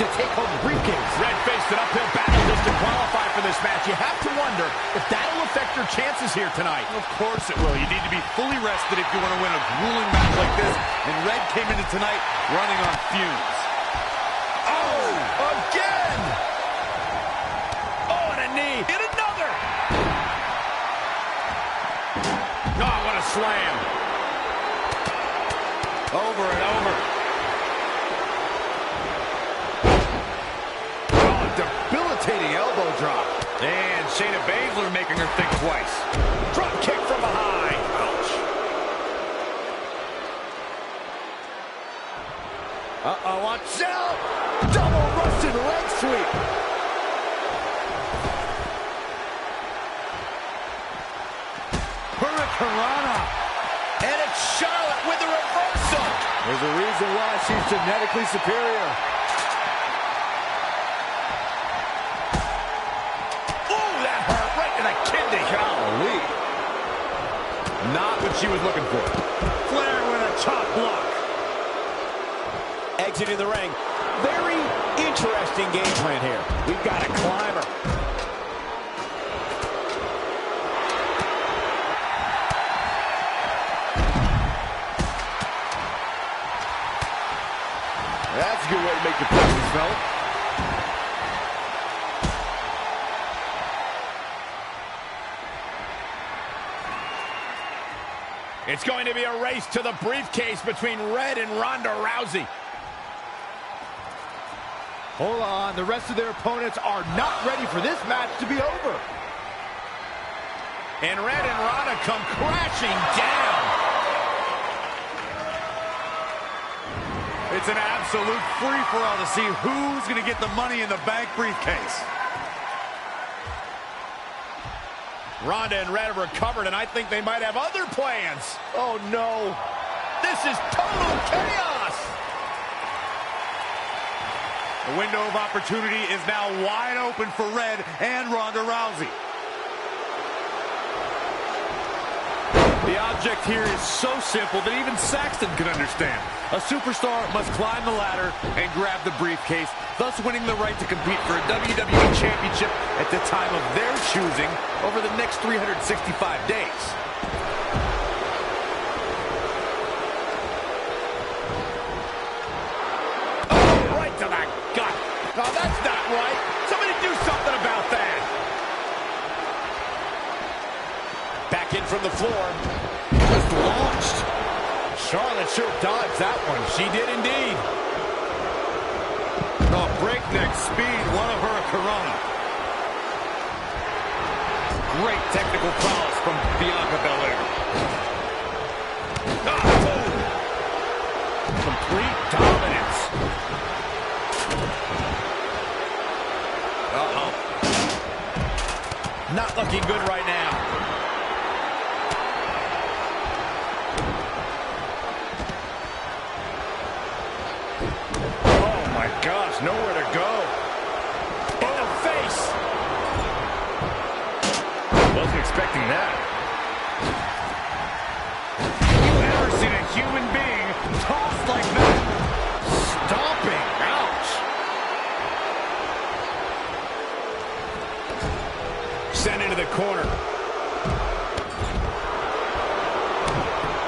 to take home the briefcase. Red faced an uphill battle just to qualify for this match. You have to wonder if that'll affect your chances here tonight. Of course it will. You need to be fully rested if you want to win a grueling match like this. And Red came into tonight running on fumes. Oh, again! Oh, and a knee. And another! Oh, what a slam. Over and over. Oh, debilitating elbow drop. And Shayna Baszler making her think twice. Drop kick from behind. Ouch. Uh-oh, watch out! Double Russian leg sweep. Hurricanrana. And it's Charlotte with the reversal. There's a reason why she's genetically superior. Ooh, that hurt right to the kidney. Golly. Not what she was looking for. Flair with a chop block. Exiting the ring. Very interesting game plan here. We've got a climber. That's a good way to make your presence felt. It's going to be a race to the briefcase between Red and Ronda Rousey. Hold on, the rest of their opponents are not ready for this match to be over. And Red and Ronda come crashing down. It's an absolute free-for-all to see who's going to get the Money in the Bank briefcase. Ronda and Red have recovered, and I think they might have other plans. Oh, no. This is total chaos. The window of opportunity is now wide open for Red and Ronda Rousey. The object here is so simple that even Saxton can understand. A superstar must climb the ladder and grab the briefcase, thus winning the right to compete for a WWE Championship at the time of their choosing over the next 365 days. Oh, right to the gut. No, that's not right. Somebody do something about that. Back in from the floor. Just launched. Charlotte sure dodged that one. She did indeed. Oh, breakneck speed, one of Hurricanrana. Great technical prowess from Bianca Belair. Oh, boom. Complete dominance. Uh-oh. Not looking good right now. Gosh, nowhere to go. In the face. Wasn't expecting that. Have you ever seen a human being tossed like that? Stomping. Ouch. Sent into the corner.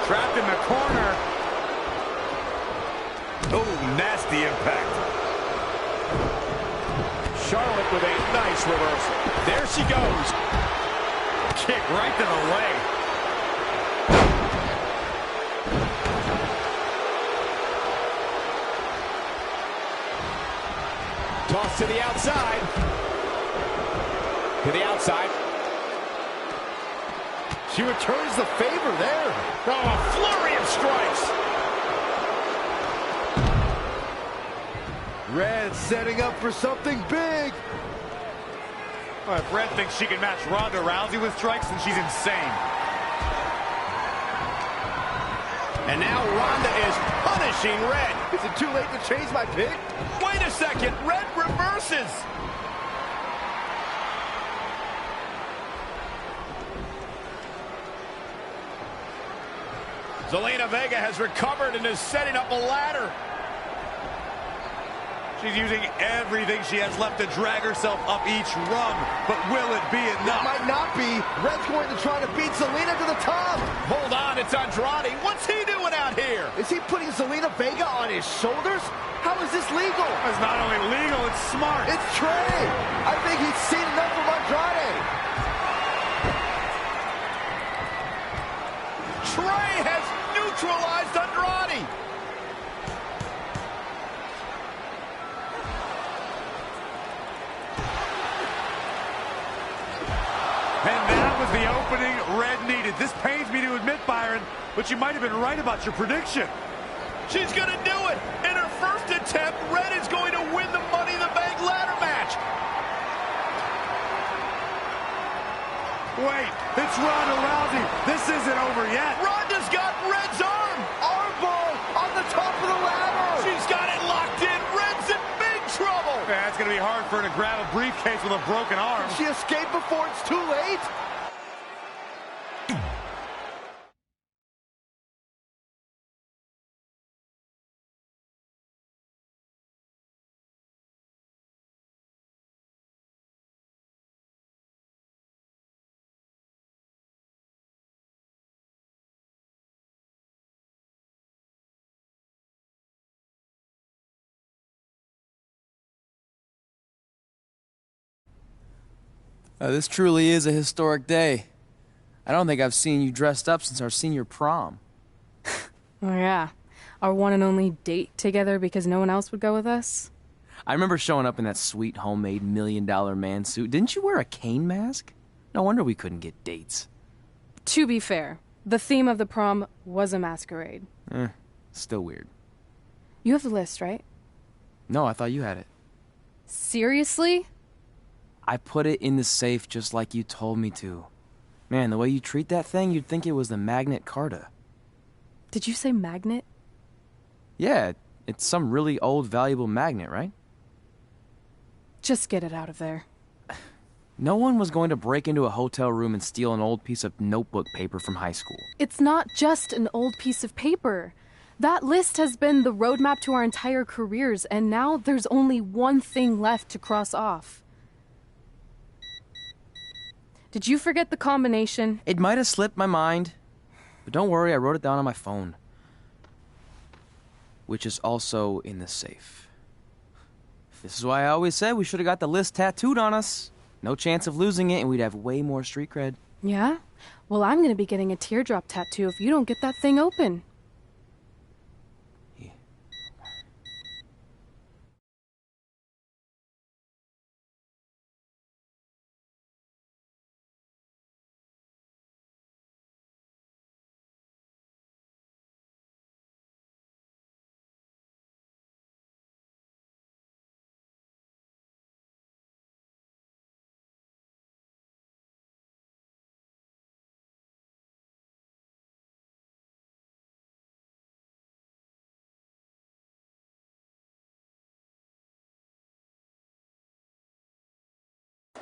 Trapped in the corner. Oh, nasty impact. Charlotte with a nice reversal. There she goes. Kick right to the leg. Toss to the outside. To the outside. She returns the favor there. Oh, a flurry of strikes. Red setting up for something big. Well, if Red thinks she can match Ronda Rousey with strikes, then she's insane. And now Ronda is punishing Red. Is it too late to change my pick? Wait a second. Red reverses. Zelina Vega has recovered and is setting up a ladder. She's using everything she has left to drag herself up each rung, but will it be enough? It might not be. Red's going to try to beat Zelina to the top. Hold on, it's Andrade. What's he doing out here? Is he putting Zelina Vega on his shoulders? How is this legal? It's not only legal, it's smart. It's Trey. I think he's seen enough from Andrade. Trey has neutralized Andrade. And that was the opening Red needed. This pains me to admit, Byron, but you might have been right about your prediction. She's going to do it. In her first attempt, Red is going to win the Money in the Bank ladder match. Wait, it's Ronda Rousey. This isn't over yet. Ronda's got Red's arm. Armbar on the top of the ladder. She's got it locked in. Red's in big trouble. Yeah, it's going to be hard for her to grab a briefcase with a broken arm. She escaped before it's too late. This truly is a historic day. I don't think I've seen you dressed up since our senior prom. Oh yeah, our one and only date together because no one else would go with us. I remember showing up in that sweet homemade $1 million man suit. Didn't you wear a cane mask? No wonder we couldn't get dates. To be fair, the theme of the prom was a masquerade. Still weird. You have the list, right? No, I thought you had it. Seriously? I put it in the safe just like you told me to. Man, the way you treat that thing, you'd think it was the Magnet Carta. Did you say magnet? Yeah, it's some really old, valuable magnet, right? Just get it out of there. No one was going to break into a hotel room and steal an old piece of notebook paper from high school. It's not just an old piece of paper. That list has been the roadmap to our entire careers, and now there's only one thing left to cross off. Did you forget the combination? It might have slipped my mind, but don't worry, I wrote it down on my phone. Which is also in the safe. This is why I always said we should have got the list tattooed on us. No chance of losing it, and we'd have way more street cred. Yeah? Well, I'm gonna be getting a teardrop tattoo if you don't get that thing open.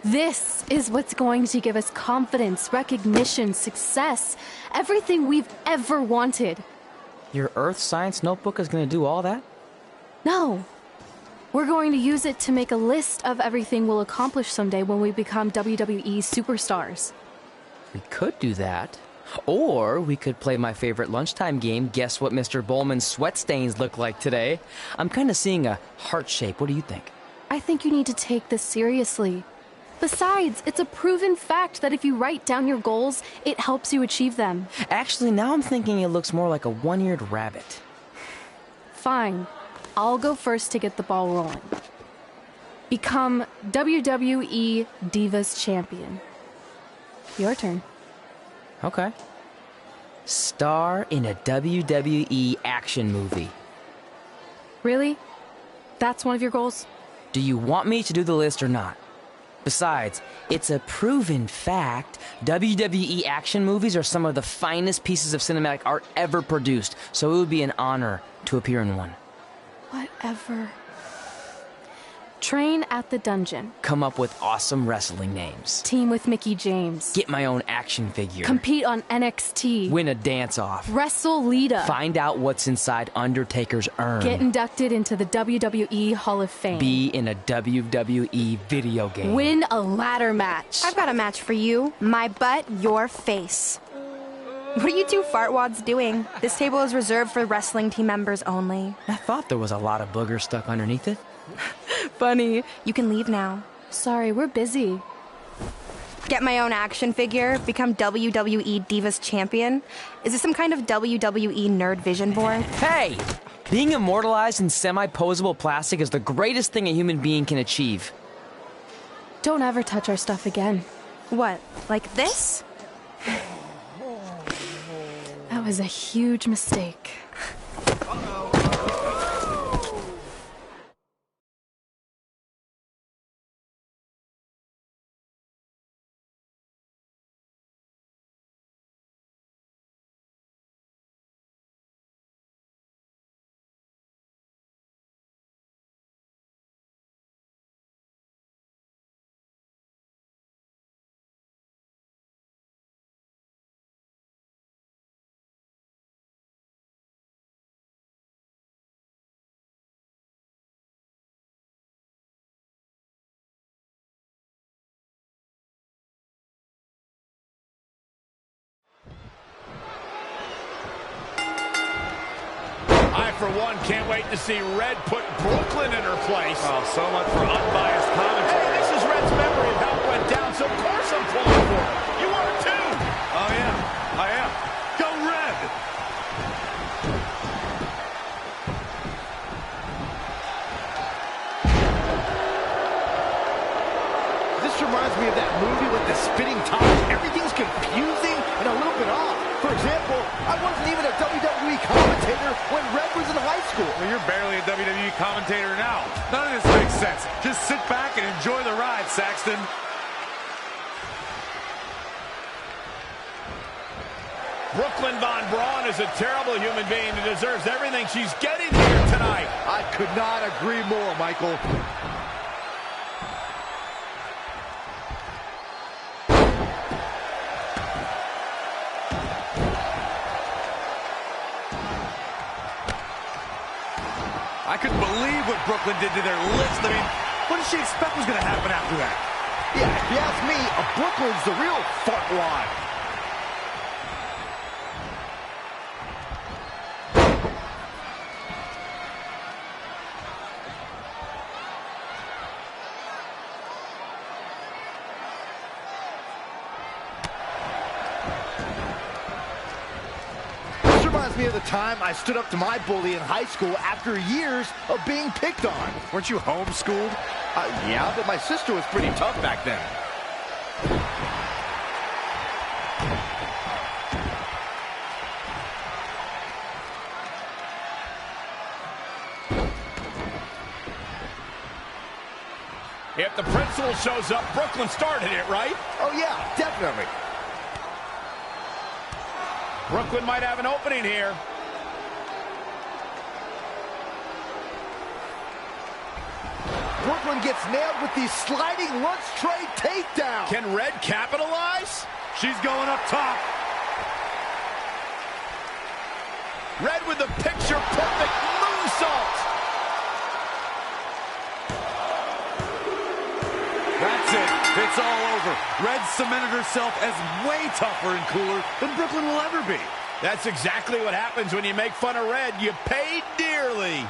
This is what's going to give us confidence, recognition, success, everything we've ever wanted. Your Earth Science notebook is going to do all that? No. We're going to use it to make a list of everything we'll accomplish someday when we become WWE superstars. We could do that. Or we could play my favorite lunchtime game, Guess What Mr. Bowman's Sweat Stains Look Like Today. I'm kind of seeing a heart shape. What do you think? I think you need to take this seriously. Besides, it's a proven fact that if you write down your goals, it helps you achieve them. Actually, now I'm thinking it looks more like a one-eared rabbit. Fine. I'll go first to get the ball rolling. Become WWE Divas Champion. Your turn. Okay. Star in a WWE action movie. Really? That's one of your goals? Do you want me to do the list or not? Besides, it's a proven fact, WWE action movies are some of the finest pieces of cinematic art ever produced, so it would be an honor to appear in one. Whatever. Train at the dungeon. Come up with awesome wrestling names. Team with Mickey James. Get my own action figure. Compete on NXT. Win a dance-off. Wrestle Lita. Find out what's inside Undertaker's urn. Get inducted into the WWE Hall of Fame. Be in a WWE video game. Win a ladder match. I've got a match for you. My butt, your face. What are you two fartwads doing? This table is reserved for wrestling team members only. I thought there was a lot of boogers stuck underneath it. Funny. You can leave now. Sorry, we're busy. Get my own action figure, become WWE Divas Champion. Is this some kind of WWE nerd vision board? Hey! Being immortalized in semi-posable plastic is the greatest thing a human being can achieve. Don't ever touch our stuff again. What, like this? That was a huge mistake. I, for one, can't wait to see Red put Brooklyn in her place. Oh, so much for unbiased commentary. Hey, this is Red's memory of how it went down, so of course I'm pulling for it. You are too. Oh, yeah, I am. Go Red! This reminds me of that movie with the spitting tires. Everything's confusing and a little bit off. For example, I wasn't even a WWE commentator when Red was in high school. Well, you're barely a WWE commentator now. None of this makes sense. Just sit back and enjoy the ride, Saxton. Brooklyn Von Braun is a terrible human being who deserves everything she's getting here tonight. I could not agree more, Michael. I couldn't believe what Brooklyn did to their list. I mean, what did she expect was going to happen after that? Yeah, if you ask me, Brooklyn's the real fartwad. Reminds me of the time I stood up to my bully in high school after years of being picked on. Weren't you homeschooled? Yeah, but my sister was pretty tough back then. If the principal shows up, Brooklyn started it, right? Oh, yeah, definitely. Brooklyn might have an opening here. Brooklyn gets nailed with the sliding lunch tray takedown. Can Red capitalize? She's going up top. Red with the picture-perfect moonsault. That's it. It's all over. Red cemented herself as way tougher and cooler than Brooklyn will ever be. That's exactly what happens when you make fun of Red. You pay dearly.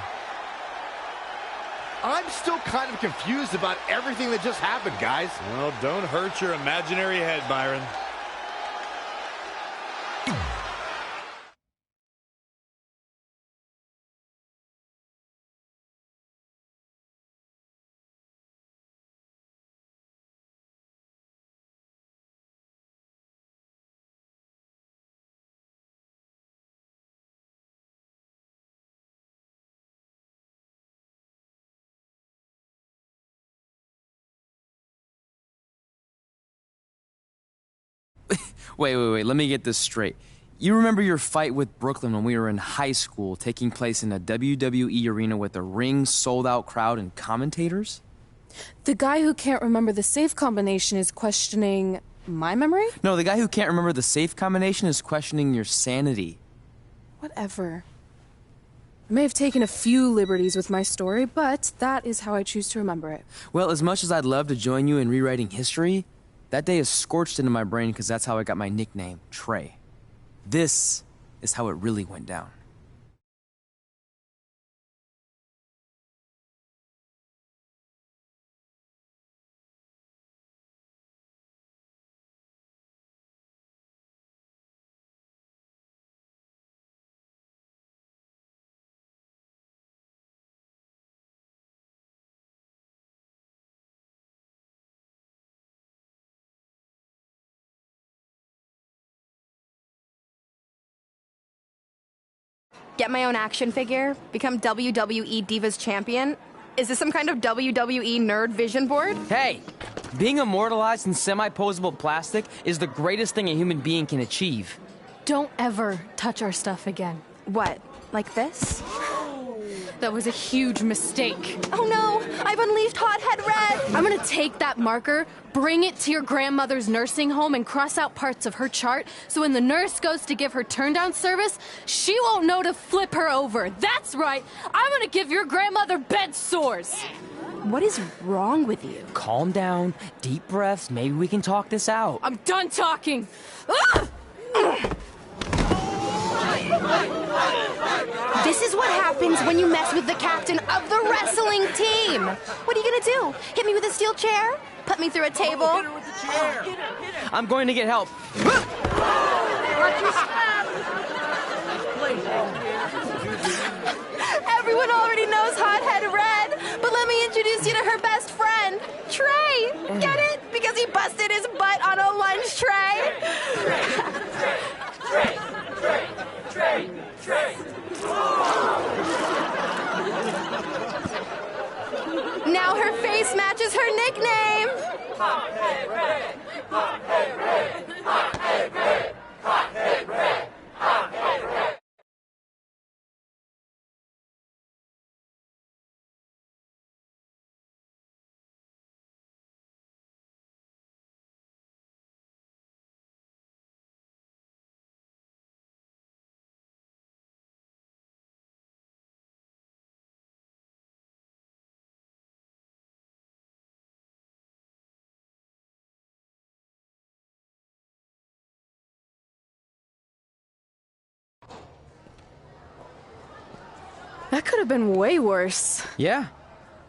I'm still kind of confused about everything that just happened, guys. Well, don't hurt your imaginary head, Byron. Wait, let me get this straight. You remember your fight with Brooklyn when we were in high school, taking place in a WWE arena with a ring, sold-out crowd, and commentators? The guy who can't remember the save combination is questioning my memory? No, the guy who can't remember the safe combination is questioning your sanity. Whatever. I may have taken a few liberties with my story, but that is how I choose to remember it. Well, as much as I'd love to join you in rewriting history, that day is scorched into my brain because that's how I got my nickname, Trey. This is how it really went down. Get my own action figure? Become WWE Divas Champion? Is this some kind of WWE nerd vision board? Hey! Being immortalized in semi-posable plastic is the greatest thing a human being can achieve. Don't ever touch our stuff again. What? Like this? That was a huge mistake. Oh no! I've unleashed Hothead Red! I'm gonna take that marker, bring it to your grandmother's nursing home, and cross out parts of her chart so when the nurse goes to give her turn-down service, she won't know to flip her over. That's right! I'm gonna give your grandmother bed sores! What is wrong with you? Calm down, deep breaths, maybe we can talk this out. I'm done talking! Ah! This is what happens when you mess with the captain of the wrestling team! What are you gonna do? Hit me with a steel chair? Put me through a table? Hit her with the chair. I'm going to get help. Everyone already knows Hothead Red, but let me introduce you to her best friend, Trey. Get it? Because he busted his butt on a lunch tray. Now her face matches her nickname. Hothead Red! Hothead Red! Hothead Red! Hothead Red! Hothead Red! That could have been way worse. Yeah.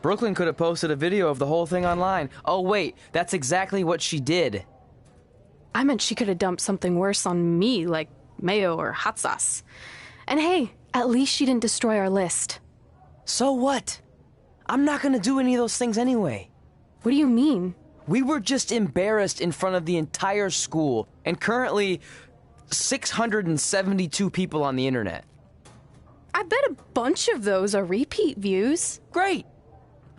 Brooklyn could have posted a video of the whole thing online. Oh, wait, that's exactly what she did. I meant she could have dumped something worse on me, like mayo or hot sauce. And hey, at least she didn't destroy our list. So what? I'm not gonna do any of those things anyway. What do you mean? We were just embarrassed in front of the entire school, and currently 672 people on the internet. I bet a bunch of those are repeat views. Great!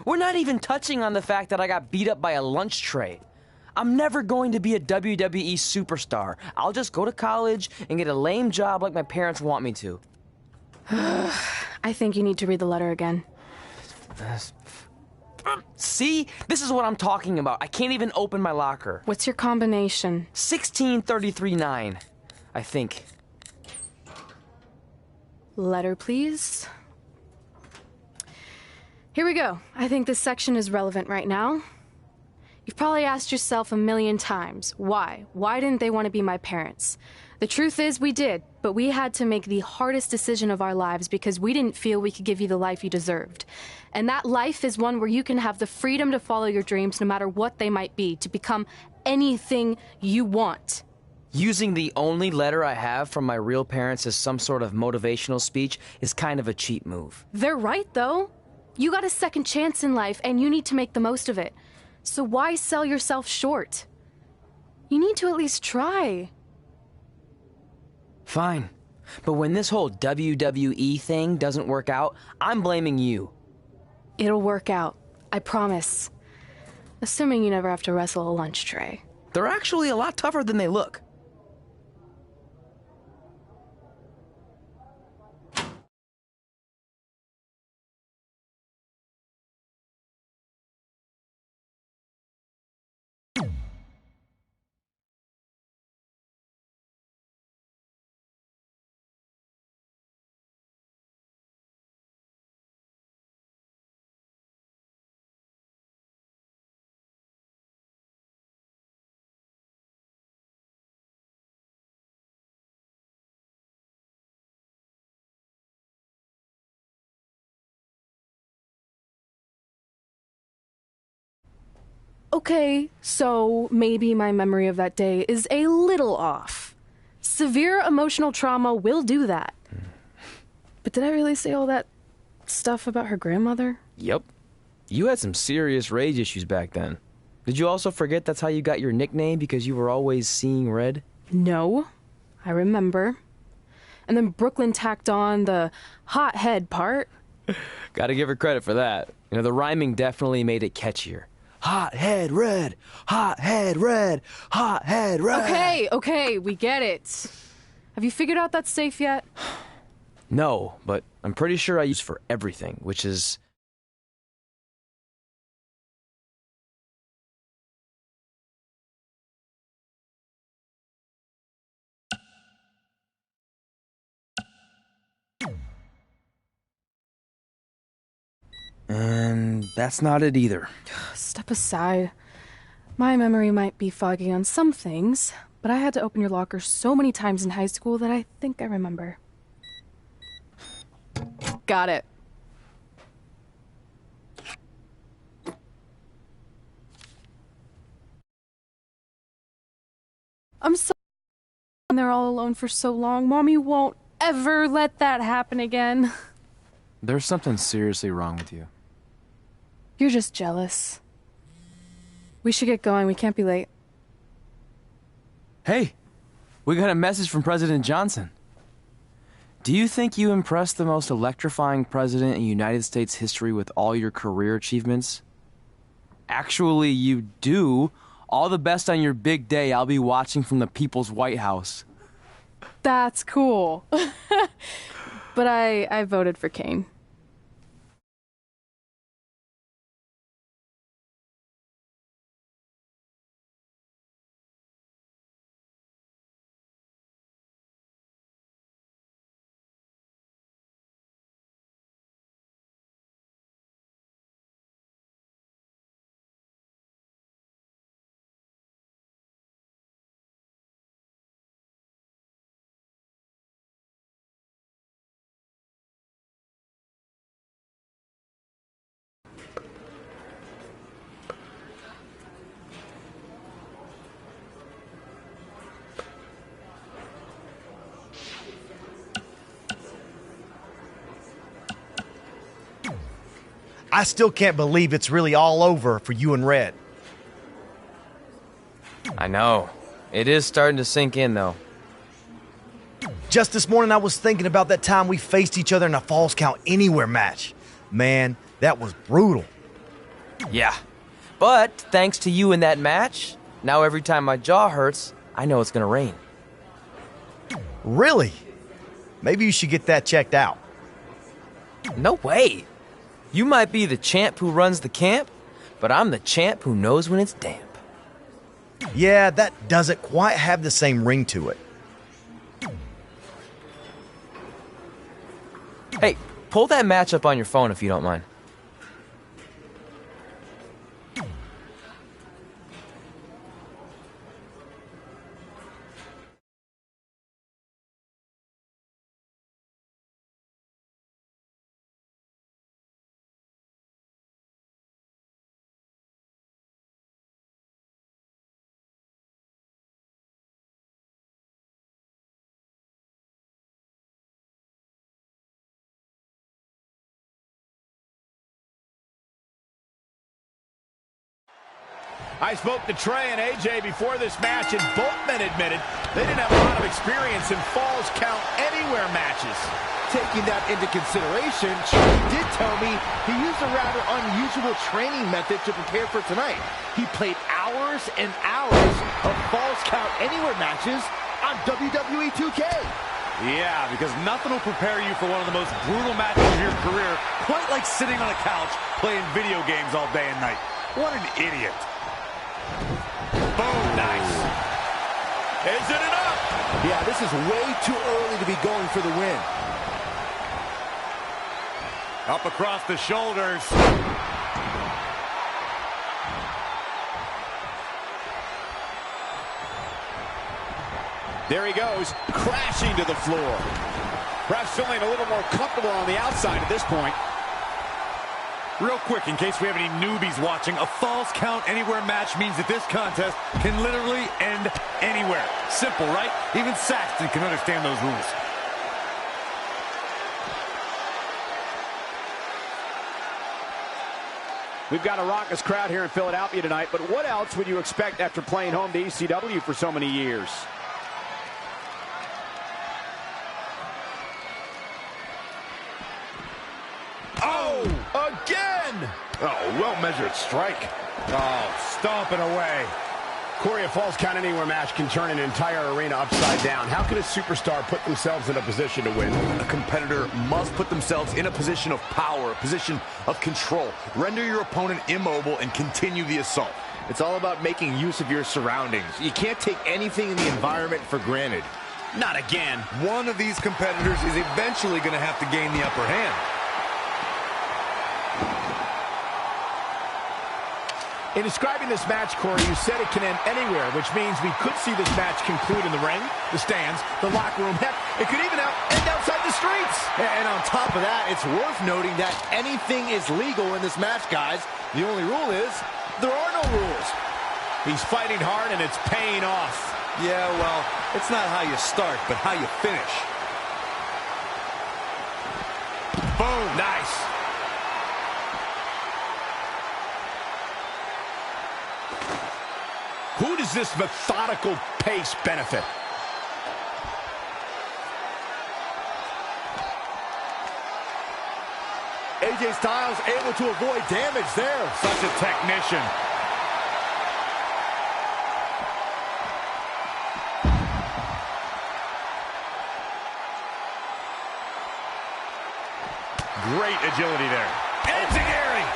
We're not even touching on the fact that I got beat up by a lunch tray. I'm never going to be a WWE superstar. I'll just go to college and get a lame job like my parents want me to. I think you need to read the letter again. See? This is what I'm talking about. I can't even open my locker. What's your combination? 1633-9, I think. Letter, please. Here we go. I think this section is relevant right now. You've probably asked yourself a million times, why? Why didn't they want to be my parents? The truth is we did, but we had to make the hardest decision of our lives because we didn't feel we could give you the life you deserved. And that life is one where you can have the freedom to follow your dreams no matter what they might be, to become anything you want. Using the only letter I have from my real parents as some sort of motivational speech is kind of a cheap move. They're right, though. You got a second chance in life, and you need to make the most of it. So why sell yourself short? You need to at least try. Fine. But when this whole WWE thing doesn't work out, I'm blaming you. It'll work out. I promise. Assuming you never have to wrestle a lunch tray. They're actually a lot tougher than they look. Okay, so maybe my memory of that day is a little off. Severe emotional trauma will do that. But did I really say all that stuff about her grandmother? Yep. You had some serious rage issues back then. Did you also forget that's how you got your nickname because you were always seeing red? No, I remember. And then Brooklyn tacked on the hot head part. Gotta give her credit for that. You know, the rhyming definitely made it catchier. Hot head red, hot head red, hot head red. Okay, we get it. Have you figured out that safe yet? No, but I'm pretty sure I use for everything, which is... And that's not it either. Step aside. My memory might be foggy on some things, but I had to open your locker so many times in high school that I think I remember. Got it. I'm so they're all alone for so long. Mommy won't ever let that happen again. There's something seriously wrong with you. You're just jealous. We should get going. We can't be late. Hey, we got a message from President Johnson. Do you think you impressed the most electrifying president in United States history with all your career achievements? Actually, you do. All the best on your big day. I'll be watching from the People's White House. That's cool. But I voted for Kane. I still can't believe it's really all over for you and Red. I know. It is starting to sink in, though. Just this morning I was thinking about that time we faced each other in a Falls Count Anywhere match. Man, that was brutal. Yeah. But thanks to you in that match, now every time my jaw hurts, I know it's gonna rain. Really? Maybe you should get that checked out. No way. You might be the champ who runs the camp, but I'm the champ who knows when it's damp. Yeah, that doesn't quite have the same ring to it. Hey, pull that match up on your phone if you don't mind. I spoke to Trey and AJ before this match, and both men admitted they didn't have a lot of experience in Falls Count Anywhere matches. Taking that into consideration, Trey did tell me he used a rather unusual training method to prepare for tonight. He played hours and hours of Falls Count Anywhere matches on WWE 2K. Yeah, because nothing will prepare you for one of the most brutal matches of your career, quite like sitting on a couch playing video games all day and night. What an idiot. Boom, nice. Is it enough? Yeah, this is way too early to be going for the win. Up across the shoulders. There he goes, crashing to the floor. Perhaps feeling a little more comfortable on the outside at this point. Real quick, in case we have any newbies watching, a Falls Count Anywhere match means that this contest can literally end anywhere. Simple, right? Even Saxton can understand those rules. We've got a raucous crowd here in Philadelphia tonight, but what else would you expect after playing home to ECW for so many years? Oh! Again! Oh, well-measured strike. Oh, stomping away. Corey, a Falls Count Anywhere match can turn an entire arena upside down. How can a superstar put themselves in a position to win? A competitor must put themselves in a position of power, a position of control. Render your opponent immobile and continue the assault. It's all about making use of your surroundings. You can't take anything in the environment for granted. Not again. One of these competitors is eventually going to have to gain the upper hand. In describing this match, Corey, you said it can end anywhere, which means we could see this match conclude in the ring, the stands, the locker room. Heck, it could even end outside the streets. And on top of that, it's worth noting that anything is legal in this match, guys. The only rule is there are no rules. He's fighting hard, and it's paying off. Yeah, well, it's not how you start, but how you finish. Boom. Nice. Who does this methodical pace benefit? AJ Styles able to avoid damage there. Such a technician. Great agility there. Enziguri!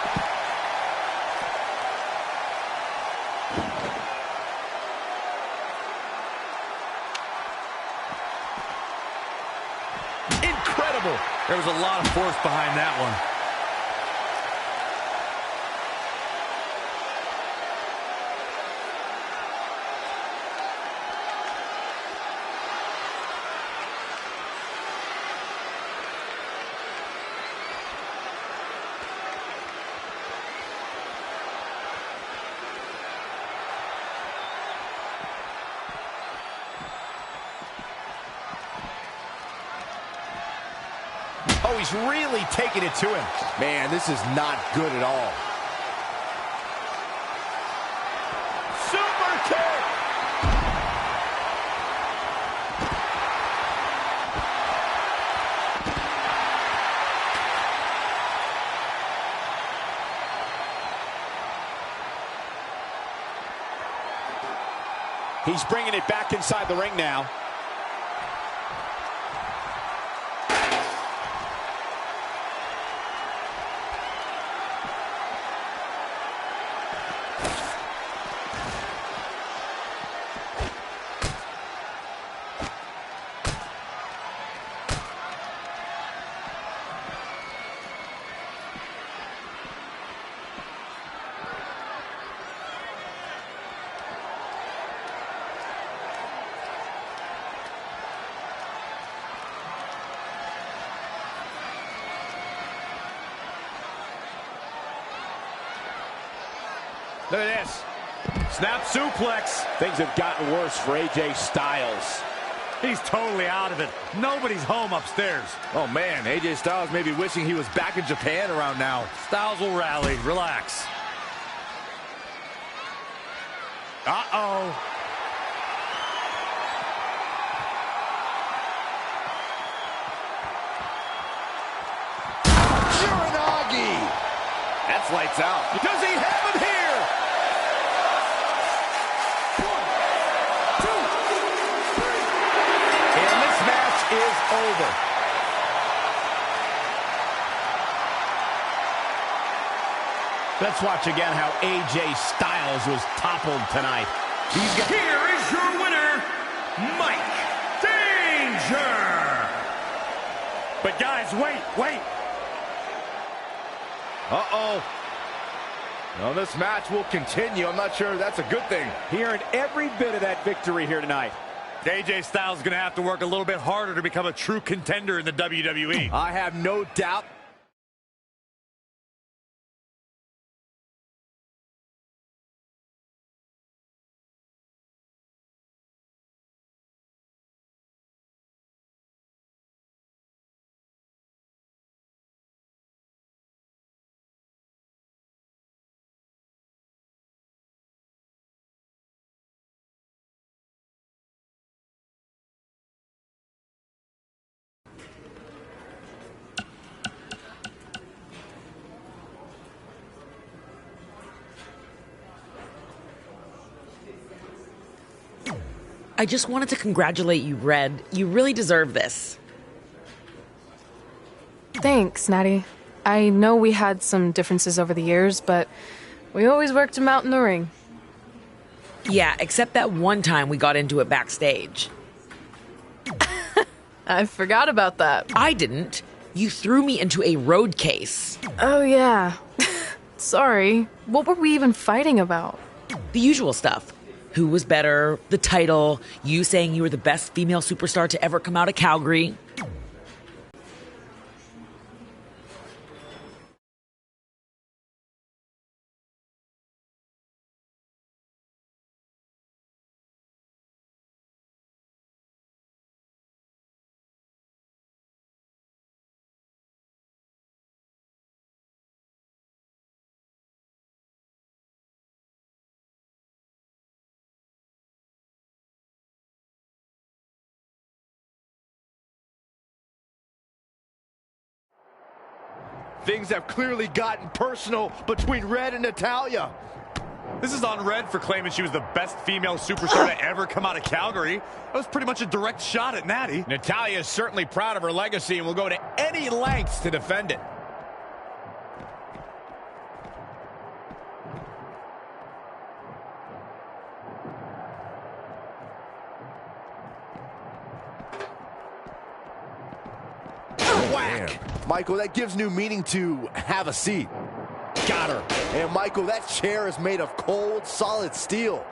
Incredible. There was a lot of force behind that one. Oh, he's really taking it to him. Man, this is not good at all. Super kick! He's bringing it back inside the ring now. Look at this. Snap suplex. Things have gotten worse for AJ Styles. He's totally out of it. Nobody's home upstairs. Oh, man, AJ Styles may be wishing he was back in Japan around now. Styles will rally. Relax. Uh-oh. Uranagi! That's lights out. Does he have him here? 1, 2, 3. And this match is over. Let's watch again how AJ Styles was toppled tonight. Here is your winner, Mike Danger. But guys, wait. Uh-oh. Well, this match will continue. I'm not sure that's a good thing. He earned every bit of that victory here tonight. AJ Styles is going to have to work a little bit harder to become a true contender in the WWE. I have no doubt I just wanted to congratulate you, Red. You really deserve this. Thanks, Natty. I know we had some differences over the years, but we always worked them out in the ring. Yeah, except that one time we got into it backstage. I forgot about that. I didn't. You threw me into a road case. Oh, yeah. Sorry. What were we even fighting about? The usual stuff. Who was better, the title, you saying you were the best female superstar to ever come out of Calgary. Things have clearly gotten personal between Red and Natalya. This is on Red for claiming she was the best female superstar to ever come out of Calgary. That was pretty much a direct shot at Natty. Natalya is certainly proud of her legacy and will go to any lengths to defend it. Whack! Michael, that gives new meaning to have a seat. Got her. And Michael, that chair is made of cold, solid steel.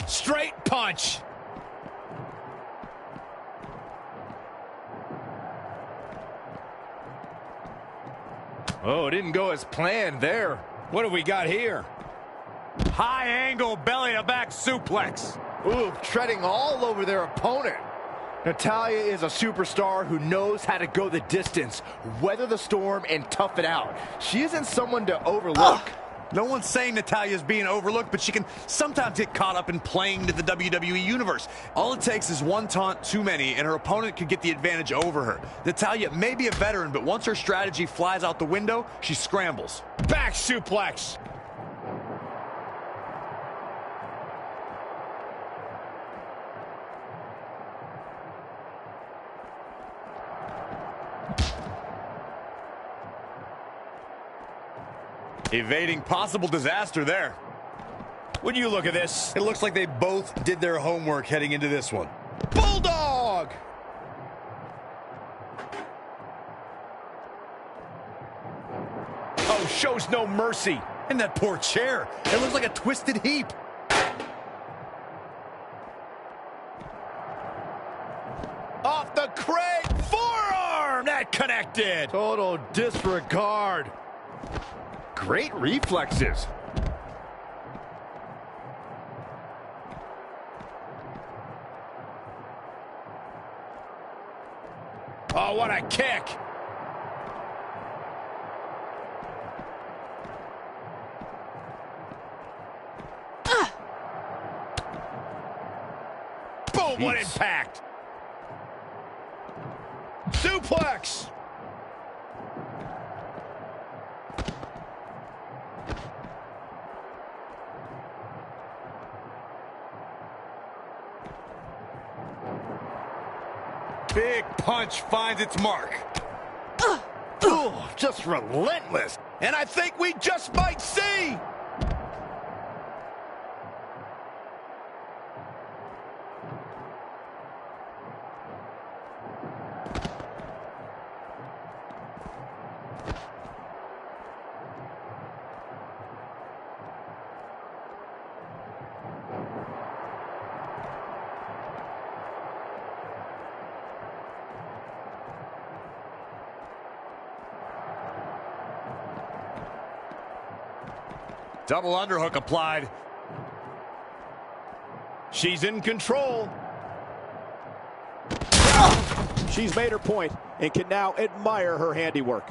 Straight punch. Oh, it didn't go as planned there. What have we got here? High angle belly to back suplex. Ooh, treading all over their opponent. Natalya is a superstar who knows how to go the distance, weather the storm, and tough it out. She isn't someone to overlook. No one's saying Natalya's being overlooked, but she can sometimes get caught up in playing to the WWE Universe. All it takes is one taunt too many, and her opponent could get the advantage over her. Natalya may be a veteran, but once her strategy flies out the window, she scrambles. Back suplex. Evading possible disaster there. When you look at this, It looks like they both did their homework heading into this one. Bulldog! Oh, shows no mercy. And that poor chair. It looks like a twisted heap. Off the crate, forearm! That connected. Total disregard. Great reflexes. Oh, what a kick. Boom, what impact. Suplex. Big punch finds its mark. Just relentless. And I think we just might see. Double underhook applied. She's in control. She's made her point and can now admire her handiwork.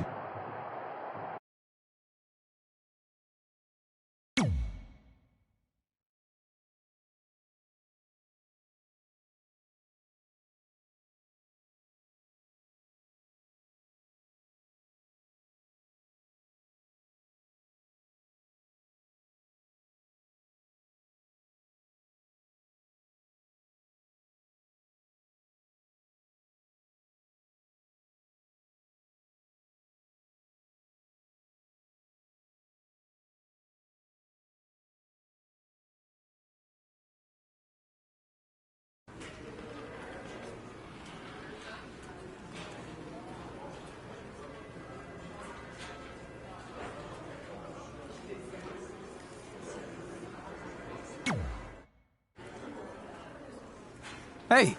Hey,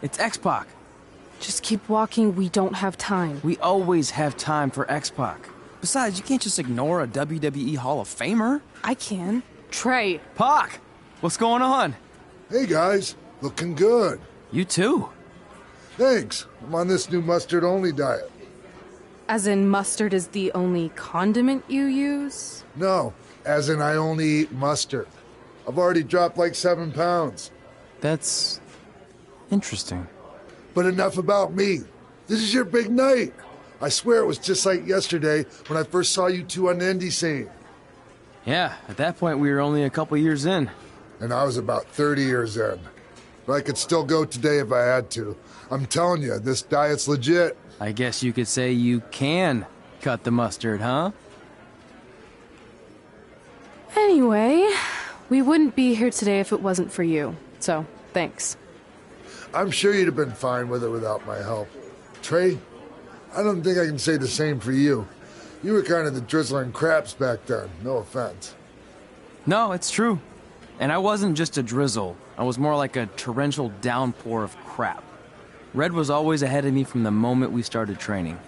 it's X-Pac. Just keep walking, we don't have time. We always have time for X-Pac. Besides, you can't just ignore a WWE Hall of Famer. I can. Trey. Pac, what's going on? Hey guys, looking good. You too. Thanks. I'm on this new mustard-only diet. As in mustard is the only condiment you use? No, as in I only eat mustard. I've already dropped like 7 pounds. That's interesting. But enough about me. This is your big night. I swear it was just like yesterday when I first saw you two on the indie scene. Yeah, at that point we were only a couple years in. And I was about 30 years in. But I could still go today if I had to. I'm telling you, this diet's legit. I guess you could say you can cut the mustard, huh? Anyway, we wouldn't be here today if it wasn't for you. So, thanks. I'm sure you'd have been fine with it without my help. Trey, I don't think I can say the same for you. You were kind of the drizzling craps back then, no offense. No, it's true. And I wasn't just a drizzle. I was more like a torrential downpour of crap. Red was always ahead of me from the moment we started training.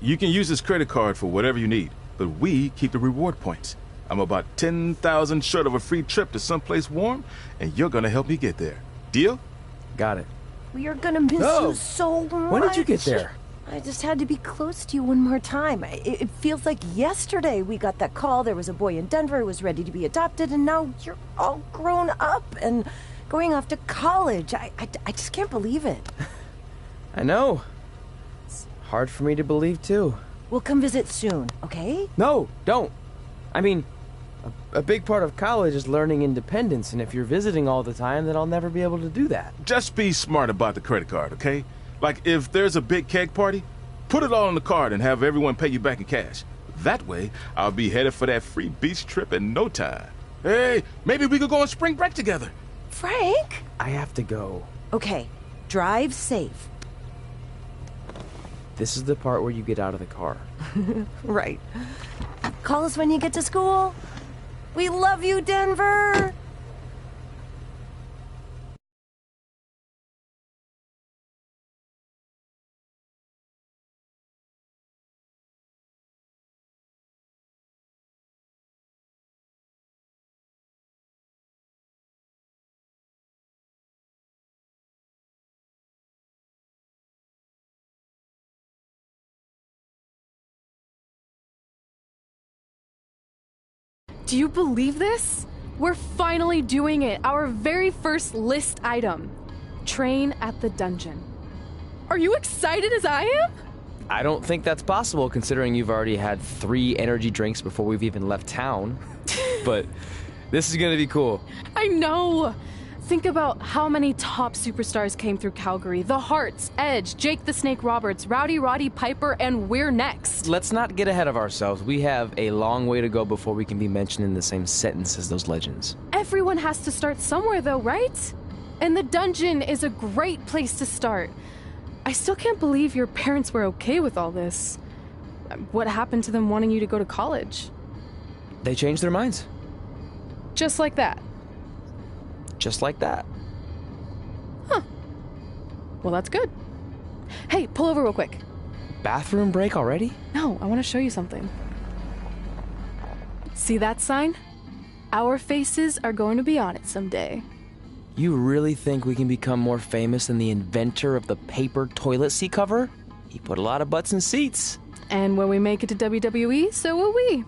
You can use this credit card for whatever you need, but we keep the reward points. I'm about 10,000 short of a free trip to someplace warm, and you're gonna help me get there. Deal? Got it. We are gonna miss you so much. When did you get there? I just had to be close to you one more time. It feels like yesterday we got that call. There was a boy in Denver who was ready to be adopted, and now you're all grown up and going off to college. I just can't believe it. I know. It's hard for me to believe, too. We'll come visit soon, okay? No, don't. I mean, a big part of college is learning independence, and if you're visiting all the time, then I'll never be able to do that. Just be smart about the credit card, okay? Like, if there's a big keg party, put it all on the card and have everyone pay you back in cash. That way, I'll be headed for that free beach trip in no time. Hey, maybe we could go on spring break together. Frank? I have to go. Okay, drive safe. This is the part where you get out of the car. Right. Call us when you get to school. We love you, Denver! Do you believe this? We're finally doing it. Our very first list item. Train at the dungeon. Are you excited as I am? I don't think that's possible, considering you've already had 3 energy drinks before we've even left town. But this is gonna be cool. I know. Think about how many top superstars came through Calgary. The Hearts, Edge, Jake the Snake Roberts, Rowdy Roddy Piper, and we're next. Let's not get ahead of ourselves. We have a long way to go before we can be mentioned in the same sentence as those legends. Everyone has to start somewhere though, right? And the dungeon is a great place to start. I still can't believe your parents were okay with all this. What happened to them wanting you to go to college? They changed their minds. Just like that. Just like that. Huh. Well, that's good. Hey, pull over real quick. Bathroom break already? No, I want to show you something. See that sign? Our faces are going to be on it someday. You really think we can become more famous than the inventor of the paper toilet seat cover? He put a lot of butts in seats. And when we make it to WWE, so will we.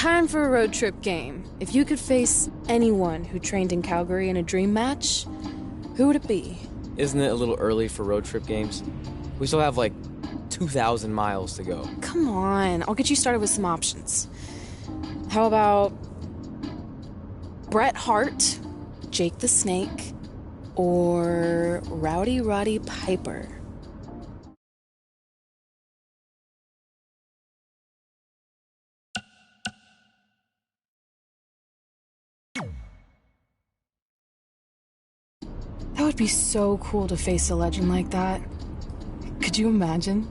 Time for a road trip game. If you could face anyone who trained in Calgary in a dream match, who would it be? Isn't it a little early for road trip games? We still have like 2,000 miles to go. Come on, I'll get you started with some options. How about Bret Hart, Jake the Snake, or Rowdy Roddy Piper? That would be so cool to face a legend like that. Could you imagine?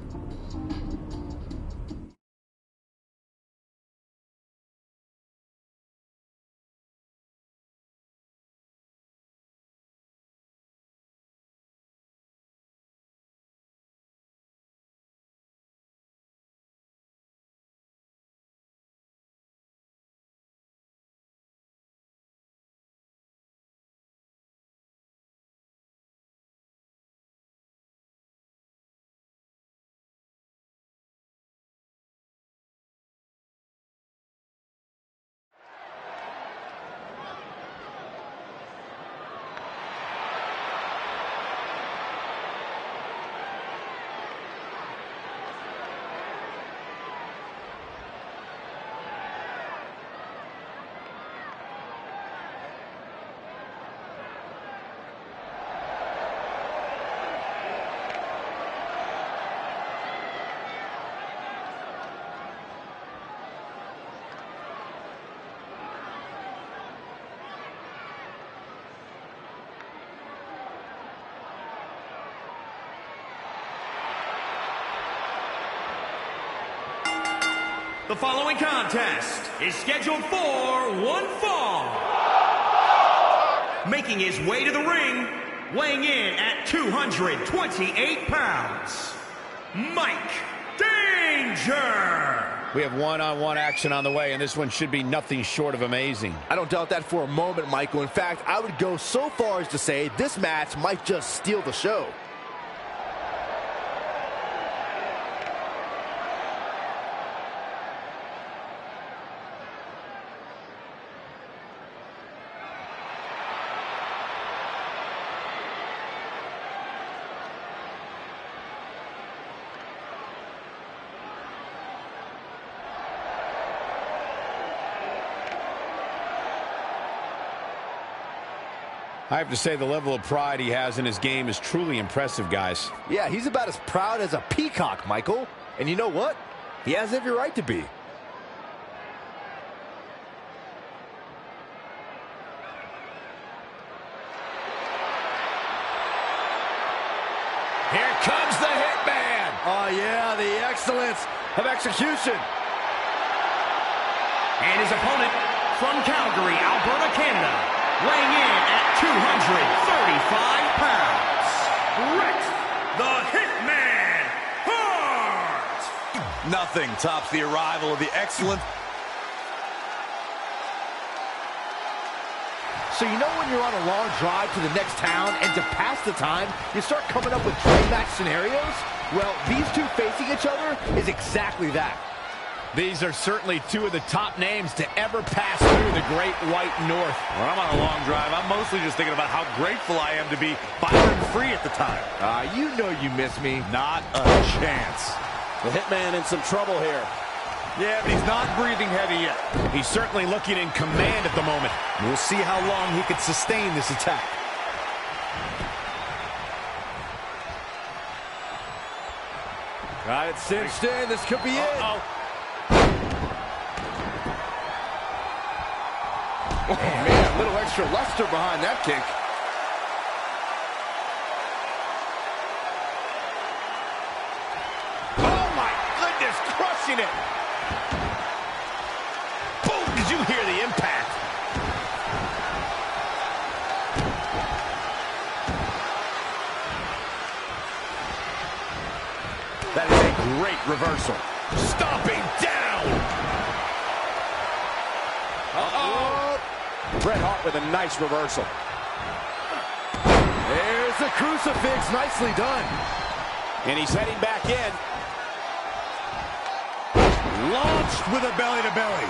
The following contest is scheduled for one fall. Making his way to the ring, weighing in at 228 pounds, Mike Danger. We have one-on-one action on the way, and this one should be nothing short of amazing. I don't doubt that for a moment, Michael. In fact, I would go so far as to say this match might just steal the show. I have to say the level of pride he has in his game is truly impressive, guys. Yeah, he's about as proud as a peacock, Michael. And you know what? He has every right to be. Here comes the Hitman. Oh, yeah, the excellence of execution. And his opponent from Calgary, Alberta, Canada, weighing in at 235 pounds, Bret the Hitman Hart. Nothing tops the arrival of the excellent. So you know when you're on a long drive to the next town and to pass the time, you start coming up with dream match scenarios? Well, these two facing each other is exactly that. These are certainly two of the top names to ever pass through the Great White North. When I'm on a long drive, I'm mostly just thinking about how grateful I am to be Byron free at the time. You know you miss me. Not a chance. The Hitman in some trouble here. Yeah, but he's not breathing heavy yet. He's certainly looking in command at the moment. We'll see how long he can sustain this attack. Got it cinched in. This could be it. Oh, man, a little extra luster behind that kick. Oh, my goodness, crushing it. Boom, did you hear the impact? That is a great reversal. Stomping down. Uh-oh. Bret Hart with a nice reversal. There's the crucifix. Nicely done. And he's heading back in. Launched with a belly-to-belly.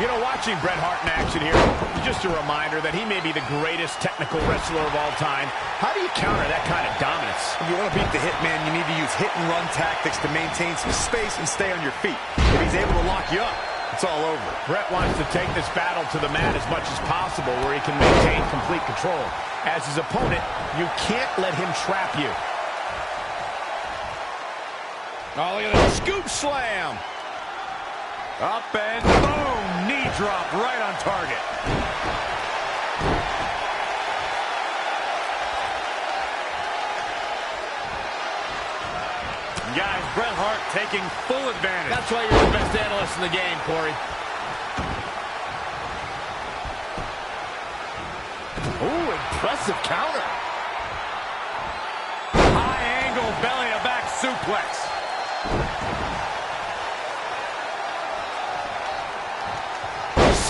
You know, watching Bret Hart in action here is just a reminder that he may be the greatest technical wrestler of all time. How do you counter that kind of dominance? If you want to beat the Hitman, you need to use hit-and-run tactics to maintain some space and stay on your feet. If he's able to lock you up, it's all over. Bret wants to take this battle to the mat as much as possible where he can maintain complete control. As his opponent, you can't let him trap you. Oh, look at that scoop slam. Up and boom. Knee drop right on target. Guys, Bret Hart taking full advantage. That's why you're the best analyst in the game, Corey. Ooh, impressive counter. High angle belly-to-back suplex.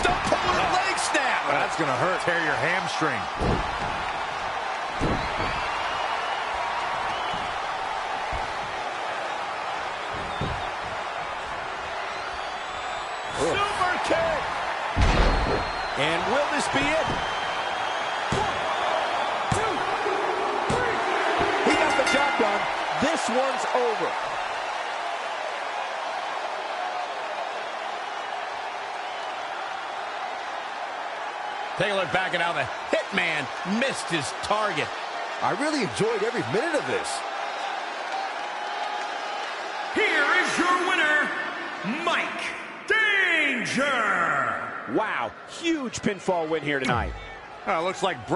Leg snap. That's going to hurt. Tear your hamstring. Super kick. And will this be it? 1, 2, 3. He got the job done. This one's over. Take a look back at how the Hitman missed his target. I really enjoyed every minute of this. Here is your winner, Mike Danger. Wow, huge pinfall win here tonight. Looks like Bret